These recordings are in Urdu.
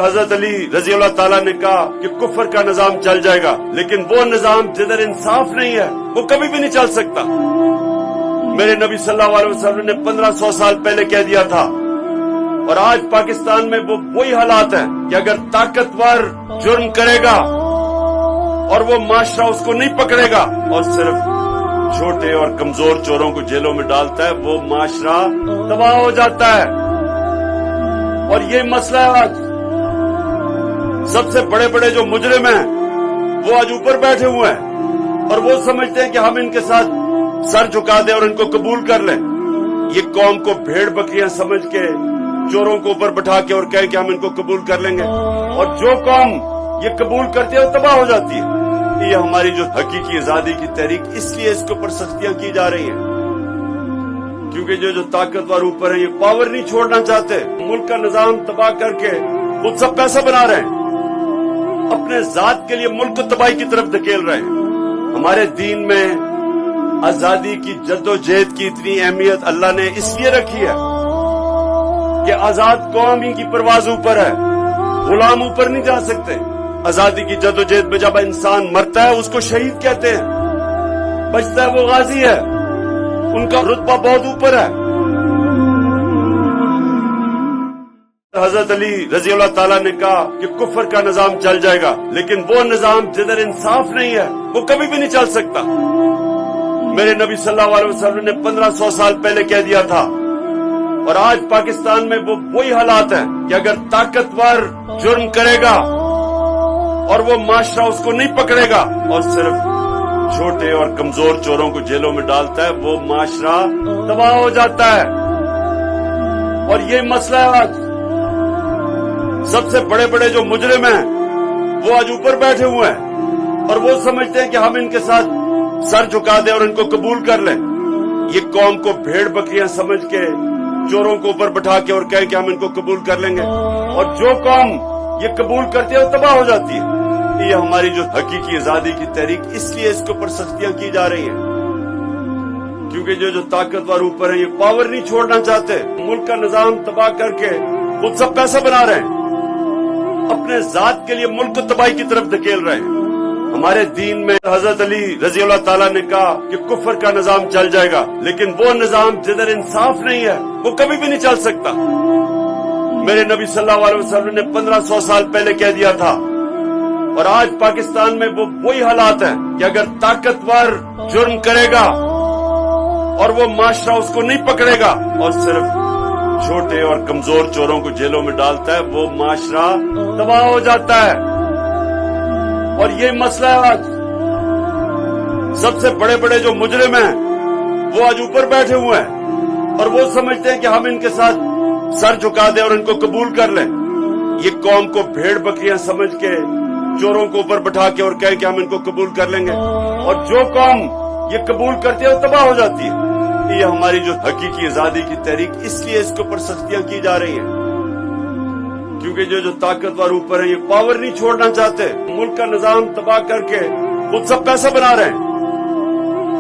حضرت علی رضی اللہ تعالیٰ نے کہا کہ کفر کا نظام چل جائے گا، لیکن وہ نظام جدھر انصاف نہیں ہے وہ کبھی بھی نہیں چل سکتا۔ میرے نبی صلی اللہ علیہ وسلم نے 1500 سال پہلے کہہ دیا تھا، اور آج پاکستان میں وہ وہی حالات ہیں کہ اگر طاقتور جرم کرے گا اور وہ معاشرہ اس کو نہیں پکڑے گا اور صرف چھوٹے اور کمزور چوروں کو جیلوں میں ڈالتا ہے، وہ معاشرہ تباہ ہو جاتا ہے۔ اور یہ مسئلہ ہے، آج سب سے بڑے بڑے جو مجرم ہیں وہ آج اوپر بیٹھے ہوئے ہیں اور وہ سمجھتے ہیں کہ ہم ان کے ساتھ سر جھکا دیں اور ان کو قبول کر لیں۔ یہ قوم کو بھیڑ بکریاں سمجھ کے چوروں کو اوپر بٹھا کے اور کہے کہ ہم ان کو قبول کر لیں گے، اور جو قوم یہ قبول کرتی ہے وہ تباہ ہو جاتی ہے۔ یہ ہماری جو حقیقی آزادی کی تحریک، اس لیے اس کے اوپر سختیاں کی جا رہی ہیں، کیونکہ جو طاقتور اوپر ہیں یہ پاور نہیں چھوڑنا چاہتے، ملک کا نظام تباہ کر کے خود سب پیسہ بنا رہے ہیں، اپنے ذات کے لیے ملک کو تباہی کی طرف دھکیل رہے ہیں۔ ہمارے دین میں آزادی کی جد و جہد کی اتنی اہمیت اللہ نے اس لیے رکھی ہے کہ آزاد قوم ہی کی پرواز اوپر ہے، غلام اوپر نہیں جا سکتے۔ آزادی کی جد و جہد میں جب انسان مرتا ہے اس کو شہید کہتے ہیں، بچتا ہے وہ غازی ہے، ان کا رتبہ بہت اوپر ہے۔ حضرت علی رضی اللہ تعالیٰ نے کہا کہ کفر کا نظام چل جائے گا، لیکن وہ نظام جدھر انصاف نہیں ہے وہ کبھی بھی نہیں چل سکتا۔ میرے نبی صلی اللہ علیہ وسلم نے 1500 سال پہلے کہہ دیا تھا، اور آج پاکستان میں وہ وہی حالات ہیں کہ اگر طاقتور جرم کرے گا اور وہ معاشرہ اس کو نہیں پکڑے گا اور صرف چھوٹے اور کمزور چوروں کو جیلوں میں ڈالتا ہے، وہ معاشرہ تباہ ہو جاتا ہے۔ اور یہ مسئلہ ہے، آج سب سے بڑے بڑے جو مجرم ہیں وہ آج اوپر بیٹھے ہوئے ہیں اور وہ سمجھتے ہیں کہ ہم ان کے ساتھ سر جھکا دیں اور ان کو قبول کر لیں۔ یہ قوم کو بھیڑ بکریاں سمجھ کے چوروں کو اوپر بٹھا کے اور کہے کہ ہم ان کو قبول کر لیں گے، اور جو قوم یہ قبول کرتی ہے وہ تباہ ہو جاتی ہے۔ یہ ہماری جو حقیقی آزادی کی تحریک، اس لیے اس کے اوپر سختیاں کی جا رہی ہیں، کیونکہ جو طاقتور اوپر ہیں یہ پاور نہیں چھوڑنا چاہتے، ملک کا نظام تباہ کر کے خود سب پیسہ بنا رہے ہیں، اپنے ذات کے لیے ملک کو تباہی کی طرف دھکیل رہے ہیں۔ ہمارے دین میں حضرت علی رضی اللہ تعالیٰ نے کہا کہ کفر کا نظام چل جائے گا، لیکن وہ نظام جدھر انصاف نہیں ہے وہ کبھی بھی نہیں چل سکتا۔ میرے نبی صلی اللہ علیہ وسلم نے 1500 سال پہلے کہہ دیا تھا، اور آج پاکستان میں وہ وہی حالات ہیں کہ اگر طاقتور جرم کرے گا اور وہ معاشرہ اس کو نہیں پکڑے گا اور صرف چھوٹے اور کمزور چوروں کو جیلوں میں ڈالتا ہے، وہ معاشرہ تباہ ہو جاتا ہے۔ اور یہ مسئلہ ہے، آج سب سے بڑے بڑے جو مجرم ہیں وہ آج اوپر بیٹھے ہوئے ہیں اور وہ سمجھتے ہیں کہ ہم ان کے ساتھ سر جھکا دیں اور ان کو قبول کر لیں۔ یہ قوم کو بھیڑ بکریاں سمجھ کے چوروں کو اوپر بٹھا کے اور کہے کہ ہم ان کو قبول کر لیں گے، اور جو قوم یہ قبول کرتی ہے وہ تباہ ہو جاتی ہے۔ یہ ہماری جو حقیقی آزادی کی تحریک، اس لیے اس کے اوپر سختیاں کی جا رہی ہیں، کیونکہ جو طاقتور اوپر ہیں یہ پاور نہیں چھوڑنا چاہتے، ملک کا نظام تباہ کر کے خود سب پیسہ بنا رہے ہیں،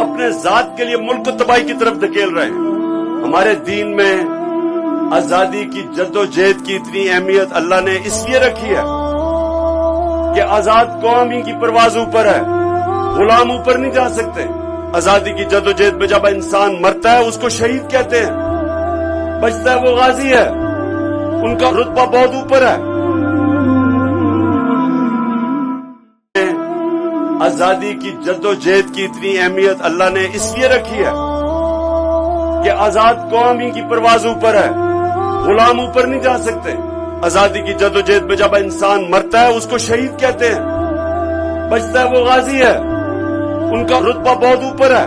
اپنے ذات کے لیے ملک کو تباہی کی طرف دھکیل رہے ہیں۔ ہمارے دین میں آزادی کی جد و جہد کی اتنی اہمیت اللہ نے اس لیے رکھی ہے کہ آزاد قوم ہی کی پرواز اوپر ہے، غلام اوپر نہیں جا سکتے۔ آزادی کی جد و جہد میں جب انسان مرتا ہے اس کو شہید کہتے ہیں، بچتا ہے وہ غازی ہے، ان کا رتبہ بہت اوپر ہے۔ آزادی کی جد و جہد کی اتنی اہمیت اللہ نے اس لیے رکھی ہے کہ آزاد قوم ہی کی پرواز اوپر ہے، غلام اوپر نہیں جا سکتے۔ آزادی کی جد و جہد میں جب انسان مرتا ہے اس کو شہید کہتے ہیں، بچتا ہے وہ غازی ہے، ان کا رتبہ بہت اوپر ہے۔